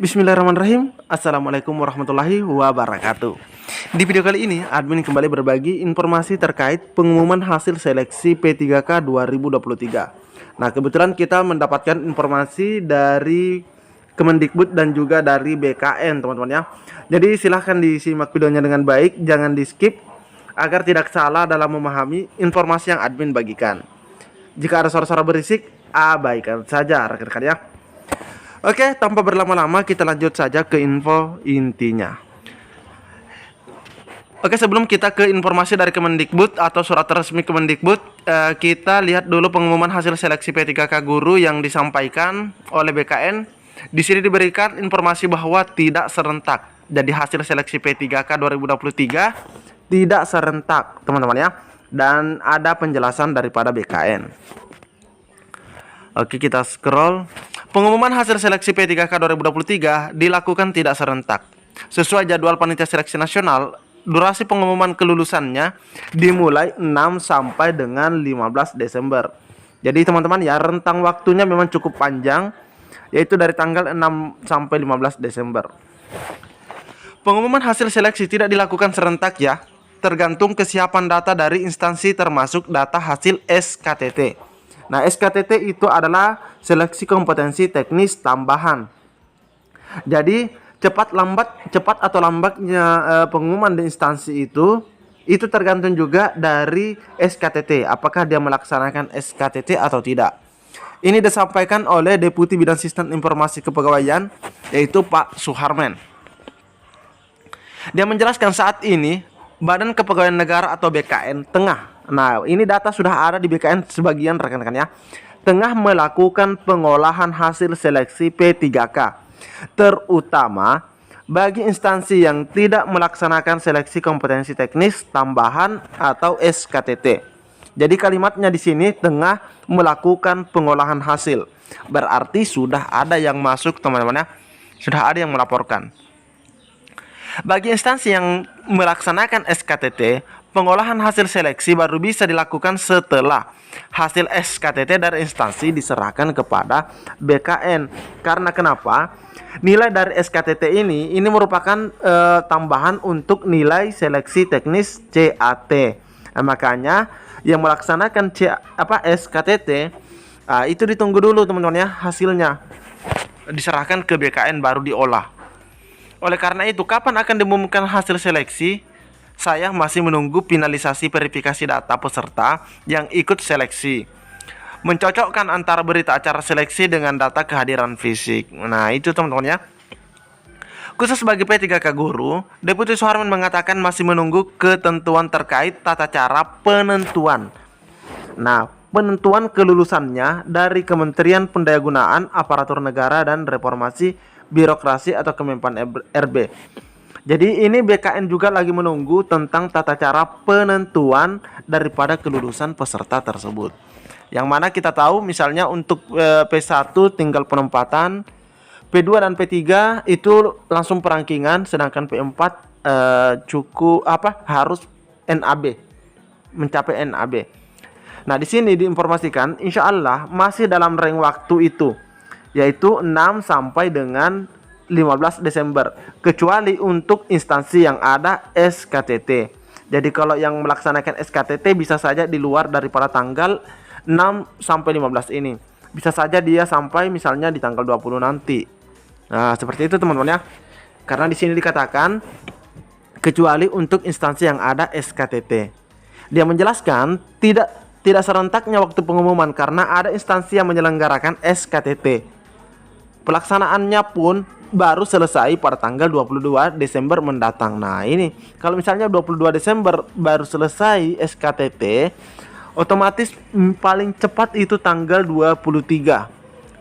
Bismillahirrahmanirrahim. Assalamualaikum warahmatullahi wabarakatuh. Di video kali ini, admin kembali berbagi informasi terkait pengumuman hasil seleksi P3K 2023. Nah, kebetulan kita mendapatkan informasi dari Kemendikbud dan juga dari BKN, teman-teman ya. Jadi silahkan disimak videonya dengan baik, jangan di skip agar tidak salah dalam memahami informasi yang admin bagikan. Jika ada suara-suara berisik, abaikan saja rekan-rekan ya. Oke, tanpa berlama-lama kita lanjut saja ke info intinya. Oke, sebelum kita ke informasi dari Kemendikbud atau surat resmi Kemendikbud, kita lihat dulu pengumuman hasil seleksi P3K guru yang disampaikan oleh BKN. Di sini diberikan informasi bahwa tidak serentak. Jadi hasil seleksi P3K 2023 tidak serentak, teman-teman ya. Dan ada penjelasan daripada BKN. Oke, kita scroll. Pengumuman hasil seleksi P3K 2023 dilakukan tidak serentak. Sesuai jadwal Panitia Seleksi Nasional, durasi pengumuman kelulusannya dimulai 6 sampai dengan 15 Desember. Jadi teman-teman ya, rentang waktunya memang cukup panjang, yaitu dari tanggal 6 sampai 15 Desember. Pengumuman hasil seleksi tidak dilakukan serentak ya, tergantung kesiapan data dari instansi termasuk data hasil SKTT. Nah, SKTT itu adalah seleksi kompetensi teknis tambahan. Jadi, cepat atau lambatnya pengumuman di instansi itu tergantung juga dari SKTT. Apakah dia melaksanakan SKTT atau tidak. Ini disampaikan oleh Deputi Bidang Sistem Informasi Kepegawaian, yaitu Pak Suharman. Dia menjelaskan saat ini Badan Kepegawaian Negara atau BKN Nah, ini data sudah ada di BKN sebagian rekan-rekan ya. Tengah melakukan pengolahan hasil seleksi P3K, terutama bagi instansi yang tidak melaksanakan seleksi kompetensi teknis tambahan atau SKTT. Jadi kalimatnya di sini tengah melakukan pengolahan hasil. Berarti sudah ada yang masuk, teman-teman ya. Sudah ada yang melaporkan. Bagi instansi yang melaksanakan SKTT, pengolahan hasil seleksi baru bisa dilakukan setelah hasil SKTT dari instansi diserahkan kepada BKN. Karena kenapa? Nilai dari SKTT ini merupakan tambahan untuk nilai seleksi teknis CAT. Nah, makanya yang melaksanakan SKTT itu ditunggu dulu teman-teman ya, hasilnya diserahkan ke BKN baru diolah. Oleh karena itu, kapan akan diumumkan hasil seleksi? Saya masih menunggu finalisasi verifikasi data peserta yang ikut seleksi. Mencocokkan antara berita acara seleksi dengan data kehadiran fisik. Nah, itu teman-teman ya. Khusus bagi P3K guru, Deputi Suharman mengatakan masih menunggu ketentuan terkait tata cara penentuan. Nah, penentuan kelulusannya dari Kementerian Pendayagunaan Aparatur Negara dan Reformasi Birokrasi atau Kemenpan RB. Jadi ini BKN juga lagi menunggu tentang tata cara penentuan daripada kelulusan peserta tersebut. Yang mana kita tahu misalnya untuk P1 tinggal penempatan, P2 dan P3 itu langsung perangkingan, sedangkan P4 harus NAB, mencapai NAB. Nah, di sini diinformasikan insya Allah masih dalam range waktu itu, yaitu 6 sampai dengan 15 Desember, kecuali untuk instansi yang ada SKTT. Jadi kalau yang melaksanakan SKTT bisa saja di luar daripada tanggal 6 sampai 15 ini. Bisa saja dia sampai misalnya di tanggal 20 nanti. Nah, seperti itu teman-teman ya. Karena di sini dikatakan kecuali untuk instansi yang ada SKTT. Dia menjelaskan tidak serentaknya waktu pengumuman karena ada instansi yang menyelenggarakan SKTT. Pelaksanaannya pun baru selesai pada tanggal 22 Desember mendatang. Nah, ini kalau misalnya 22 Desember baru selesai SKTT, otomatis paling cepat itu tanggal 23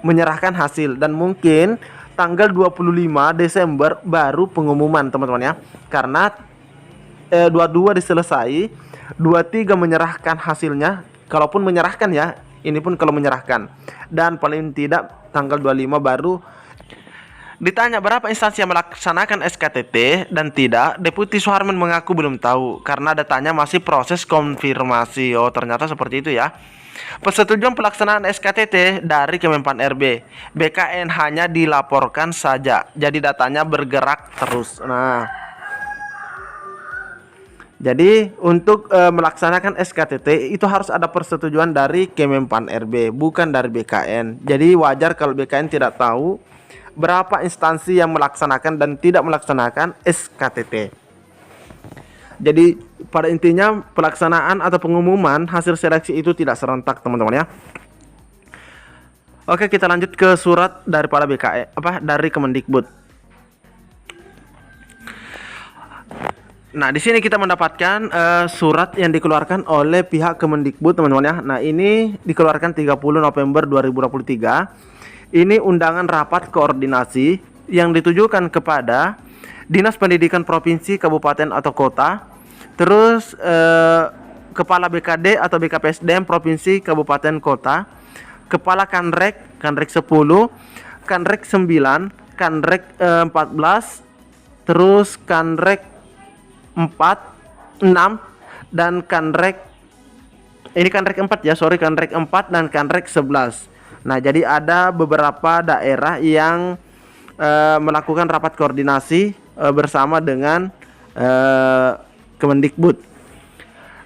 menyerahkan hasil, dan mungkin tanggal 25 Desember baru pengumuman teman-teman ya. Karena 22 diselesai, 23 menyerahkan hasilnya, kalaupun menyerahkan ya, ini pun kalau menyerahkan, dan paling tidak tanggal 25 baru. Ditanya berapa instansi yang melaksanakan SKTT dan tidak, Deputi Suharman mengaku belum tahu karena datanya masih proses konfirmasi. Oh, ternyata seperti itu ya. Persetujuan pelaksanaan SKTT dari Kemenpan RB. BKN hanya dilaporkan saja. Jadi datanya bergerak terus. Nah, jadi untuk melaksanakan SKTT itu harus ada persetujuan dari Kemenpan RB, bukan dari BKN. Jadi wajar kalau BKN tidak tahu berapa instansi yang melaksanakan dan tidak melaksanakan SKTT. Jadi pada intinya pelaksanaan atau pengumuman hasil seleksi itu tidak serentak, teman-teman ya. Oke, kita lanjut ke surat daripada BKN dari Kemendikbud. Nah, di sini kita mendapatkan surat yang dikeluarkan oleh pihak Kemendikbud, teman-teman ya. Nah, ini dikeluarkan 30 November 2023. Ini undangan rapat koordinasi yang ditujukan kepada Dinas Pendidikan Provinsi, Kabupaten atau Kota, terus Kepala BKD atau BKPSDM Provinsi, Kabupaten, Kota, Kepala Kanrek 10, Kanrek 9, Kanrek 14, terus Kanrek 4, 6, dan Kanrek, ini Kanrek 4 ya, Kanrek 4 dan Kanrek 11. Nah, jadi ada beberapa daerah yang melakukan rapat koordinasi bersama dengan Kemendikbud.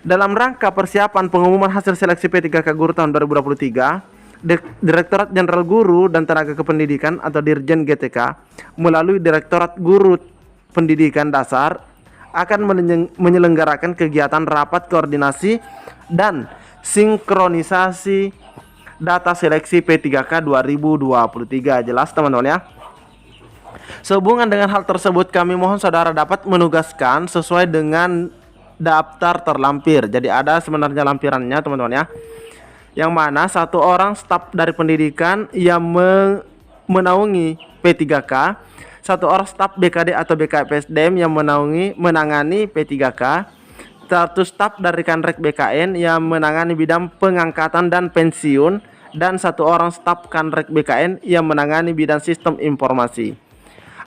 Dalam rangka persiapan pengumuman hasil seleksi P3K Guru tahun 2023, Direktorat Jenderal Guru dan Tenaga Kependidikan atau Dirjen GTK melalui Direktorat Guru Pendidikan Dasar akan menyelenggarakan kegiatan rapat koordinasi dan sinkronisasi data seleksi P3K 2023. Jelas, teman-teman ya. Sehubungan dengan hal tersebut, kami mohon saudara dapat menugaskan sesuai dengan daftar terlampir. Jadi ada sebenarnya lampirannya, teman-teman ya. Yang mana satu orang staf dari pendidikan yang menaungi P3K, satu orang staf BKD atau BKPSDM yang menangani P3K, satu staf dari Kanrek BKN yang menangani bidang pengangkatan dan pensiun, dan satu orang staf Kanrek BKN yang menangani bidang sistem informasi.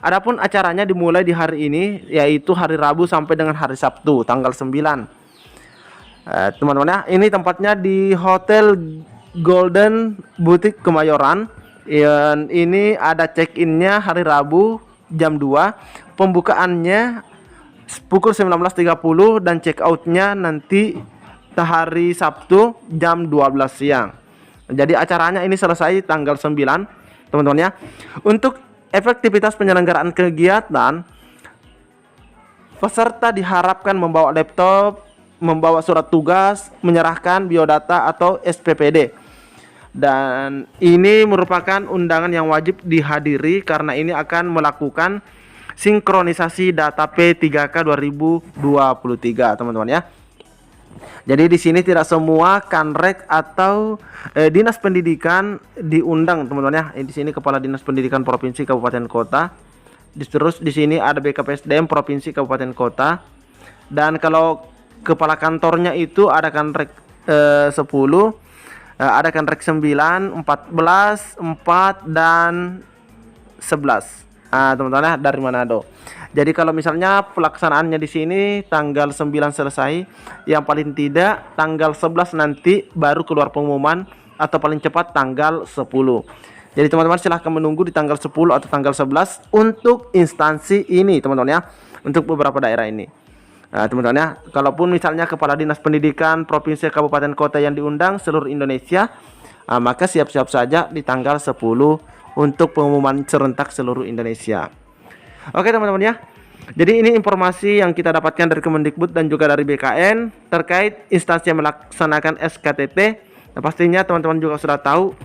Adapun acaranya dimulai di hari ini, yaitu hari Rabu sampai dengan hari Sabtu tanggal 9. Teman-teman ya, ini tempatnya di Hotel Golden Boutique Kemayoran. Ini ada check-innya hari Rabu jam 2, pembukaannya pukul 19.30 dan check outnya nanti hari Sabtu jam 12 siang. Jadi acaranya ini selesai tanggal 9, teman-teman ya. Untuk efektivitas penyelenggaraan kegiatan, peserta diharapkan membawa laptop, membawa surat tugas, menyerahkan biodata atau SPPD. Dan ini merupakan undangan yang wajib dihadiri karena ini akan melakukan sinkronisasi data P3K 2023, teman-teman ya. Jadi di sini tidak semua Kanrek atau Dinas Pendidikan diundang, teman-teman ya. Di sini Kepala Dinas Pendidikan Provinsi, Kabupaten, Kota. Terus di sini ada BKPSDM Provinsi, Kabupaten, Kota. Dan kalau kepala kantornya itu ada Kanrek 10, ada Kanrek 9, 14, 4 dan 11. Teman-teman ya, dari Manado. Jadi kalau misalnya pelaksanaannya di sini tanggal 9 selesai, yang paling tidak tanggal 11 nanti baru keluar pengumuman, atau paling cepat tanggal 10. Jadi teman-teman silahkan menunggu di tanggal 10 atau tanggal 11 untuk instansi ini, teman-teman ya, untuk beberapa daerah ini. Teman-teman ya, kalaupun misalnya Kepala Dinas Pendidikan Provinsi, Kabupaten, Kota yang diundang seluruh Indonesia, maka siap-siap saja di tanggal 10 untuk pengumuman serentak seluruh Indonesia. Oke teman-teman ya, jadi ini informasi yang kita dapatkan dari Kemendikbud dan juga dari BKN terkait instansi yang melaksanakan SKTT. Nah, pastinya teman-teman juga sudah tahu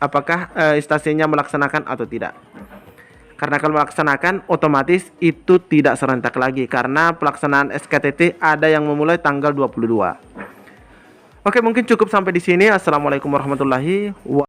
apakah instansinya melaksanakan atau tidak. Karena kalau melaksanakan otomatis itu tidak serentak lagi, karena pelaksanaan SKTT ada yang memulai tanggal 22. Oke, mungkin cukup sampai di sini. Assalamualaikum warahmatullahi wabarakatuh.